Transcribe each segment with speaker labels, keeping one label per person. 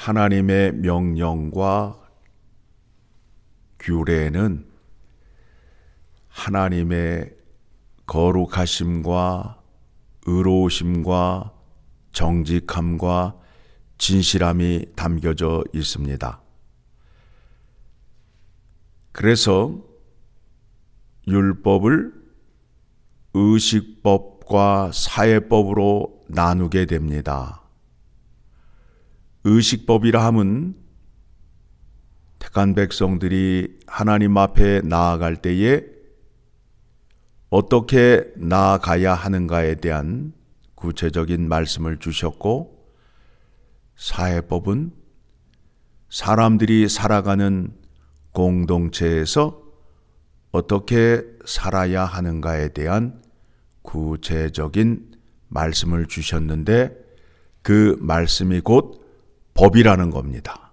Speaker 1: 하나님의 명령과 규례는 하나님의 거룩하심과 의로우심과 정직함과 진실함이 담겨져 있습니다. 그래서 율법을 의식법과 사회법으로 나누게 됩니다. 의식법이라 함은 택한 백성들이 하나님 앞에 나아갈 때에 어떻게 나아가야 하는가에 대한 구체적인 말씀을 주셨고, 사회법은 사람들이 살아가는 공동체에서 어떻게 살아야 하는가에 대한 구체적인 말씀을 주셨는데, 그 말씀이 곧 법이라는 겁니다.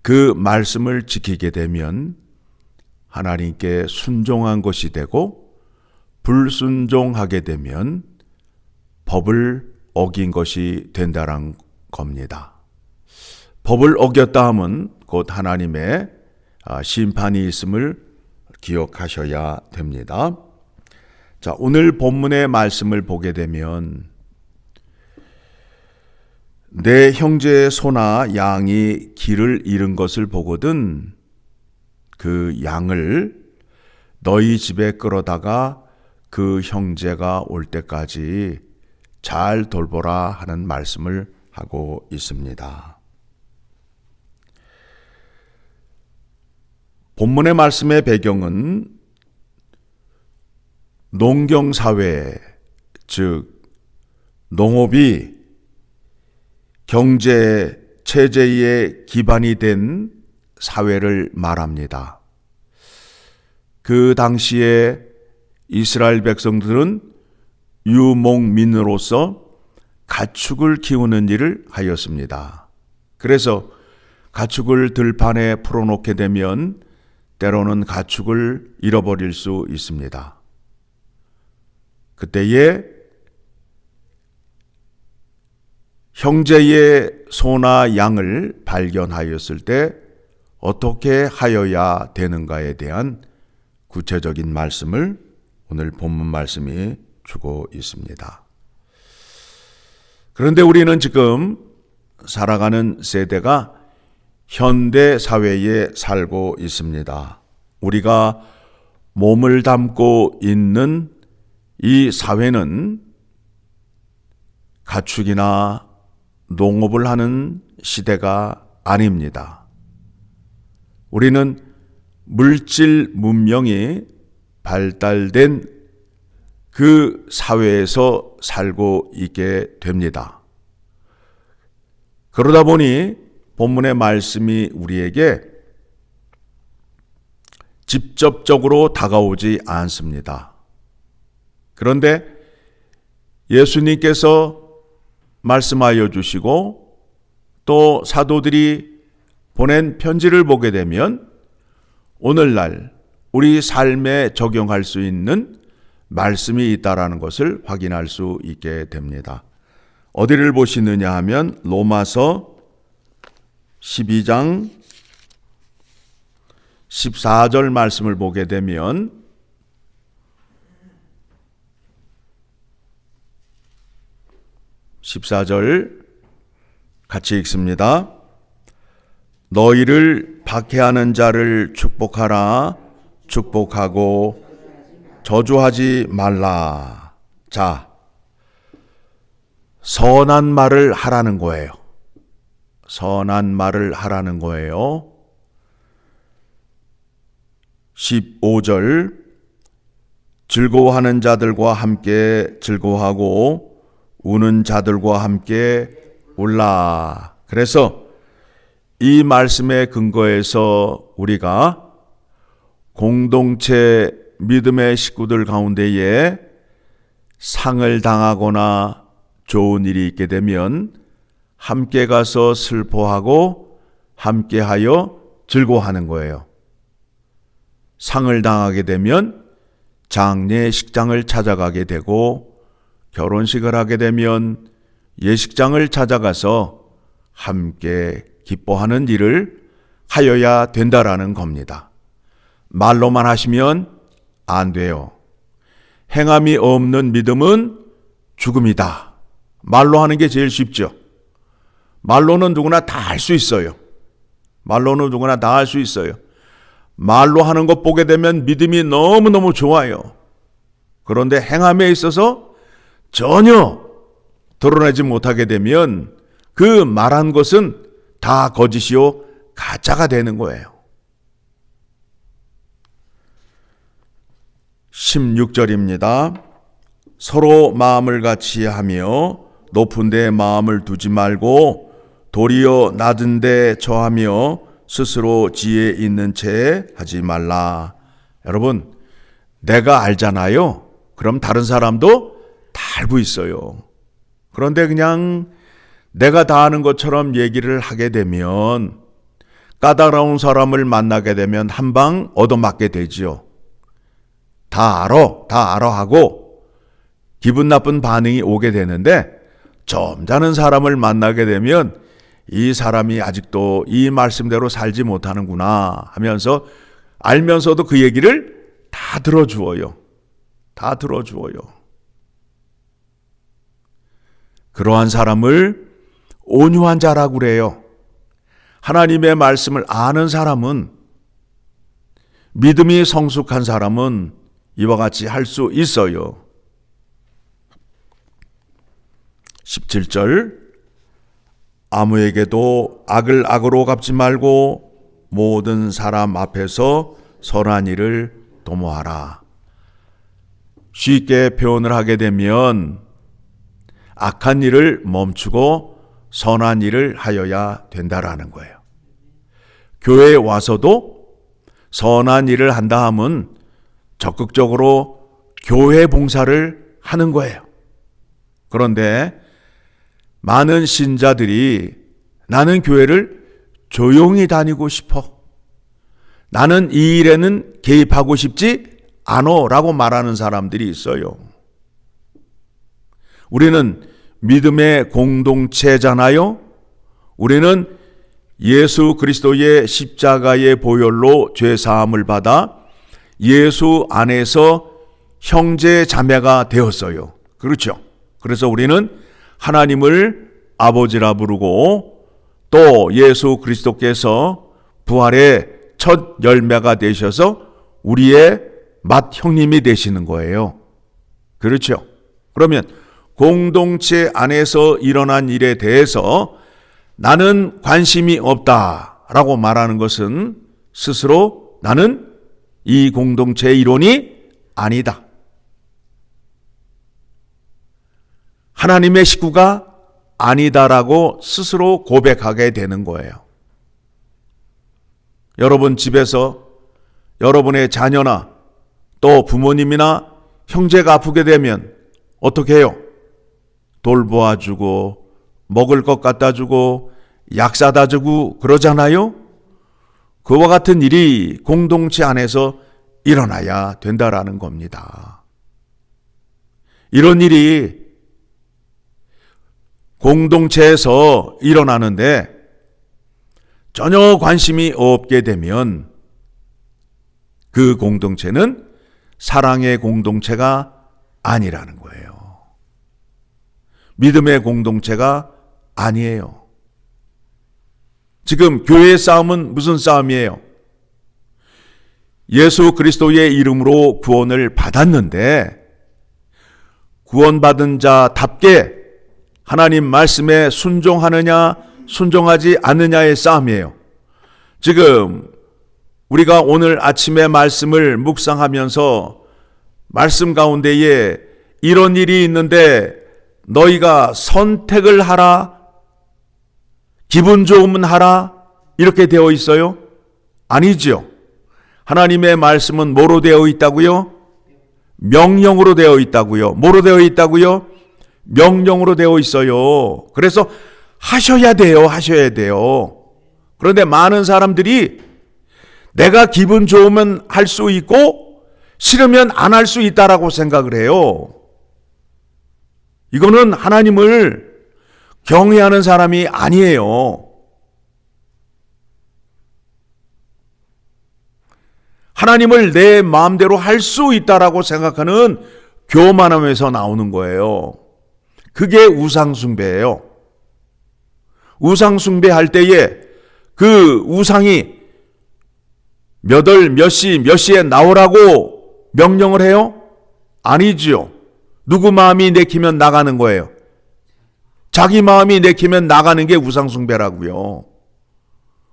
Speaker 1: 그 말씀을 지키게 되면 하나님께 순종한 것이 되고, 불순종하게 되면 법을 어긴 것이 된다는 겁니다. 법을 어겼다 하면 곧 하나님의 심판이 있음을 기억하셔야 됩니다. 자, 오늘 본문의 말씀을 보게 되면 내 형제의 소나 양이 길을 잃은 것을 보거든 그 양을 너희 집에 끌어다가 그 형제가 올 때까지 잘 돌보라 하는 말씀을 하고 있습니다. 본문의 말씀의 배경은 농경사회, 즉 농업이 경제 체제의 기반이 된 사회를 말합니다. 그 당시에 이스라엘 백성들은 유목민으로서 가축을 키우는 일을 하였습니다. 그래서 가축을 들판에 풀어놓게 되면 때로는 가축을 잃어버릴 수 있습니다. 그때에 형제의 소나 양을 발견하였을 때 어떻게 하여야 되는가에 대한 구체적인 말씀을 오늘 본문 말씀이 주고 있습니다. 그런데 우리는 지금 살아가는 세대가 현대 사회에 살고 있습니다. 우리가 몸을 담고 있는 이 사회는 가축이나 농업을 하는 시대가 아닙니다. 우리는 물질 문명이 발달된 그 사회에서 살고 있게 됩니다. 그러다 보니 본문의 말씀이 우리에게 직접적으로 다가오지 않습니다. 그런데 예수님께서 말씀하여 주시고 또 사도들이 보낸 편지를 보게 되면 오늘날 우리 삶에 적용할 수 있는 말씀이 있다라는 것을 확인할 수 있게 됩니다. 어디를 보시느냐 하면 로마서 12장 14절 말씀을 보게 되면 (14절) 같이 읽습니다. 너희를 박해하는 자를 축복하라. 축복하고 저주하지 말라. 자, 선한 말을 하라는 거예요. 선한 말을 하라는 거예요. 15절 즐거워하는 자들과 함께 즐거워하고 우는 자들과 함께 울라. 그래서 이 말씀의 근거에서 우리가 공동체 믿음의 식구들 가운데에 상을 당하거나 좋은 일이 있게 되면 함께 가서 슬퍼하고 함께하여 즐거워하는 거예요. 상을 당하게 되면 장례식장을 찾아가게 되고 결혼식을 하게 되면 예식장을 찾아가서 함께 기뻐하는 일을 하여야 된다라는 겁니다. 말로만 하시면 안 돼요. 행함이 없는 믿음은 죽음이다. 말로 하는 게 제일 쉽죠. 말로는 누구나 다 할 수 있어요. 말로는 누구나 다 할 수 있어요. 말로 하는 것 보게 되면 믿음이 너무너무 좋아요. 그런데 행함에 있어서 전혀 드러내지 못하게 되면 그 말한 것은 다 거짓이요 가짜가 되는 거예요. 16절입니다. 서로 마음을 같이 하며 높은 데 마음을 두지 말고 도리어 낮은 데 처하며 스스로 지혜 있는 채 하지 말라. 여러분, 내가 알잖아요. 그럼 다른 사람도 다 알고 있어요. 그런데 그냥 내가 다 아는 것처럼 얘기를 하게 되면 까다로운 사람을 만나게 되면 한 방 얻어맞게 되지요. 다 알아 하고 기분 나쁜 반응이 오게 되는데 점잖은 사람을 만나게 되면 이 사람이 아직도 이 말씀대로 살지 못하는구나 하면서 알면서도 그 얘기를 다 들어주어요. 다 들어주어요. 그러한 사람을 온유한 자라고 그래요. 하나님의 말씀을 아는 사람은, 믿음이 성숙한 사람은 이와 같이 할 수 있어요. 17절, 아무에게도 악을 악으로 갚지 말고 모든 사람 앞에서 선한 일을 도모하라. 쉽게 표현을 하게 되면 악한 일을 멈추고 선한 일을 하여야 된다라는 거예요. 교회에 와서도 선한 일을 한다 하면 적극적으로 교회 봉사를 하는 거예요. 그런데 많은 신자들이 나는 교회를 조용히 다니고 싶어, 나는 이 일에는 개입하고 싶지 않어 라고 말하는 사람들이 있어요. 우리는 믿음의 공동체잖아요. 우리는 예수 그리스도의 십자가의 보혈로 죄사함을 받아 예수 안에서 형제 자매가 되었어요. 그렇죠? 그래서 우리는 하나님을 아버지라 부르고 또 예수 그리스도께서 부활의 첫 열매가 되셔서 우리의 맏 형님이 되시는 거예요. 그렇죠? 그러면 공동체 안에서 일어난 일에 대해서 나는 관심이 없다라고 말하는 것은 스스로 나는 이 공동체의 일원이 아니다, 하나님의 식구가 아니다라고 스스로 고백하게 되는 거예요. 여러분 집에서 여러분의 자녀나 또 부모님이나 형제가 아프게 되면 어떻게 해요? 돌보아주고 먹을 것 갖다 주고 약 사다 주고 그러잖아요. 그와 같은 일이 공동체 안에서 일어나야 된다라는 겁니다. 이런 일이 공동체에서 일어나는데 전혀 관심이 없게 되면 그 공동체는 사랑의 공동체가 아니라는 거예요. 믿음의 공동체가 아니에요. 지금 교회의 싸움은 무슨 싸움이에요? 예수 그리스도의 이름으로 구원을 받았는데 구원받은 자답게 하나님 말씀에 순종하느냐 순종하지 않느냐의 싸움이에요. 지금 우리가 오늘 아침에 말씀을 묵상하면서 말씀 가운데에 이런 일이 있는데 너희가 선택을 하라, 기분 좋으면 하라, 이렇게 되어 있어요? 아니죠. 하나님의 말씀은 뭐로 되어 있다고요? 명령으로 되어 있다고요. 뭐로 되어 있다고요? 명령으로 되어 있어요. 그래서 하셔야 돼요. 그런데 많은 사람들이 내가 기분 좋으면 할 수 있고 싫으면 안 할 수 있다라고 생각을 해요. 이거는 하나님을 경외하는 사람이 아니에요. 하나님을 내 마음대로 할 수 있다라고 생각하는 교만함에서 나오는 거예요. 그게 우상숭배예요. 우상숭배할 때에 그 우상이 몇 월, 몇 시, 몇 시에 나오라고 명령을 해요? 아니지요. 누구 마음이 내키면 나가는 거예요. 자기 마음이 내키면 나가는 게 우상숭배라고요.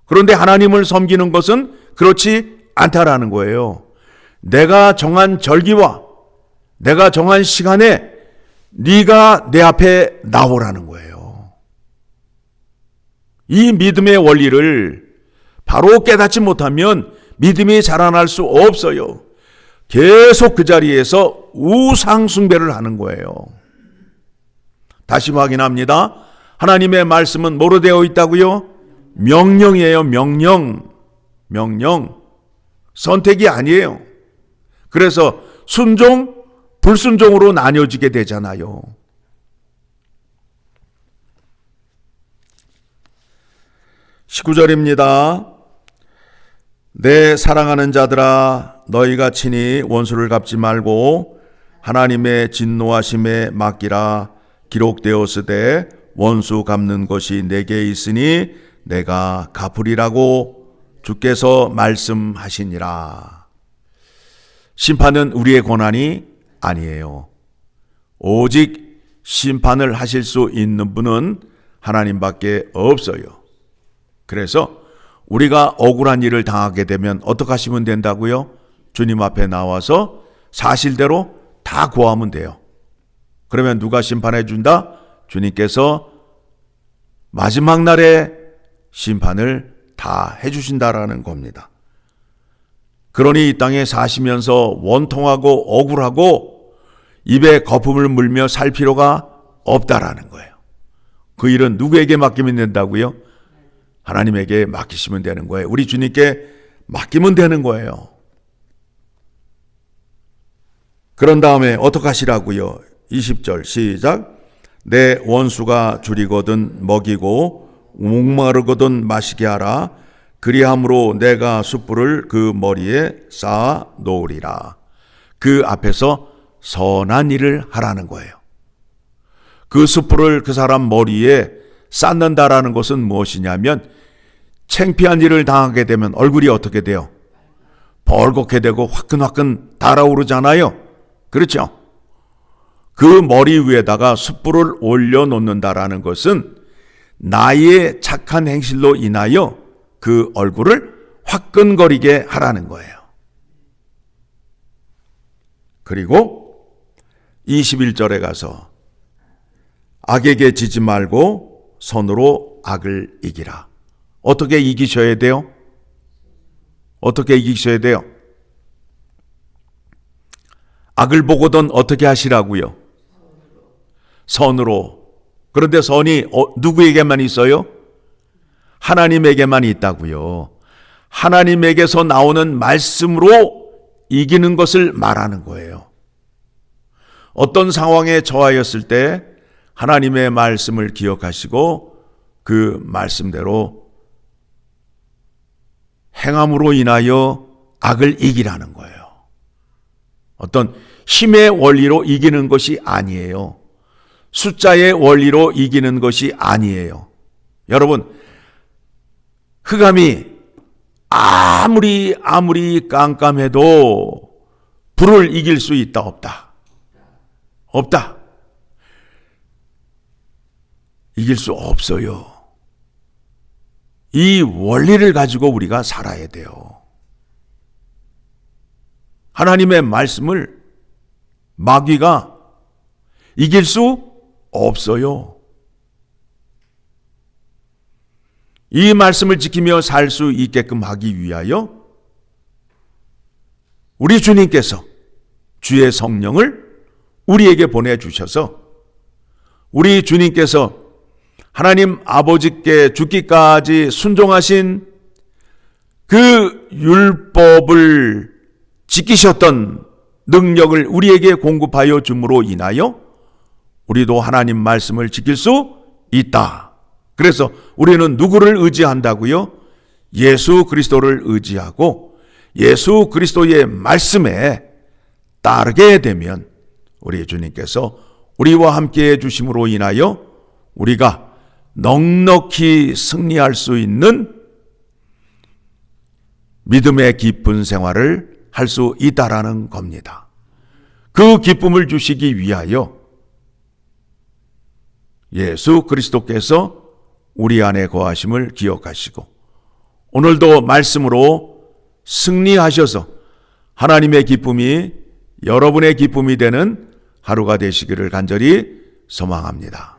Speaker 1: 그런데 하나님을 섬기는 것은 그렇지 않다라는 거예요. 내가 정한 절기와 내가 정한 시간에 네가 내 앞에 나오라는 거예요. 이 믿음의 원리를 바로 깨닫지 못하면 믿음이 자라날 수 없어요. 계속 그 자리에서 우상숭배를 하는 거예요. 다시 확인합니다. 하나님의 말씀은 뭐로 되어 있다고요? 명령이에요. 명령. 선택이 아니에요. 그래서 순종, 불순종으로 나뉘어지게 되잖아요. 19절입니다. 내 사랑하는 자들아, 너희가 친히 원수를 갚지 말고 하나님의 진노하심에 맡기라. 기록되었으되 원수 갚는 것이 내게 있으니 내가 갚으리라고 주께서 말씀하시니라. 심판은 우리의 권한이 아니에요. 오직 심판을 하실 수 있는 분은 하나님밖에 없어요. 그래서 우리가 억울한 일을 당하게 되면 어떻게 하시면 된다고요? 주님 앞에 나와서 사실대로 다 고하면 돼요. 그러면 누가 심판해 준다? 주님께서 마지막 날에 심판을 다 해주신다라는 겁니다. 그러니 이 땅에 사시면서 원통하고 억울하고 입에 거품을 물며 살 필요가 없다라는 거예요. 그 일은 누구에게 맡기면 된다고요? 하나님에게 맡기시면 되는 거예요. 우리 주님께 맡기면 되는 거예요. 그런 다음에 어떻게 하시라고요? 20절 시작. 내 원수가 줄이거든 먹이고 목마르거든 마시게 하라. 그리함으로 내가 숯불을 그 머리에 쌓아 놓으리라. 그 앞에서 선한 일을 하라는 거예요. 그 숯불을 그 사람 머리에 쌓는다라는 것은 무엇이냐면 창피한 일을 당하게 되면 얼굴이 어떻게 돼요? 벌겋게 되고 화끈화끈 달아오르잖아요. 그렇죠? 그 머리 위에다가 숯불을 올려놓는다라는 것은 나의 착한 행실로 인하여 그 얼굴을 화끈거리게 하라는 거예요. 그리고 21절에 가서 악에게 지지 말고 선으로 악을 이기라. 어떻게 이기셔야 돼요? 어떻게 이기셔야 돼요? 악을 보거든 어떻게 하시라고요? 선으로. 그런데 선이 누구에게만 있어요? 하나님에게만 있다고요. 하나님에게서 나오는 말씀으로 이기는 것을 말하는 거예요. 어떤 상황에 처하였을 때 하나님의 말씀을 기억하시고 그 말씀대로 행함으로 인하여 악을 이기라는 거예요. 어떤 힘의 원리로 이기는 것이 아니에요. 숫자의 원리로 이기는 것이 아니에요. 여러분, 흑암이 아무리 깜깜해도 불을 이길 수 있다 없다? 없다. 이길 수 없어요. 이 원리를 가지고 우리가 살아야 돼요. 하나님의 말씀을 마귀가 이길 수 없어요. 이 말씀을 지키며 살 수 있게끔 하기 위하여 우리 주님께서 주의 성령을 우리에게 보내주셔서 우리 주님께서 하나님 아버지께 죽기까지 순종하신 그 율법을 지키셨던 능력을 우리에게 공급하여 줌으로 인하여 우리도 하나님 말씀을 지킬 수 있다. 그래서 우리는 누구를 의지한다고요? 예수 그리스도를 의지하고 예수 그리스도의 말씀에 따르게 되면 우리 주님께서 우리와 함께 해주심으로 인하여 우리가 넉넉히 승리할 수 있는 믿음의 깊은 생활을 할 수 있다라는 겁니다. 그 기쁨을 주시기 위하여 예수 그리스도께서 우리 안에 거하심을 기억하시고 오늘도 말씀으로 승리하셔서 하나님의 기쁨이 여러분의 기쁨이 되는 하루가 되시기를 간절히 소망합니다.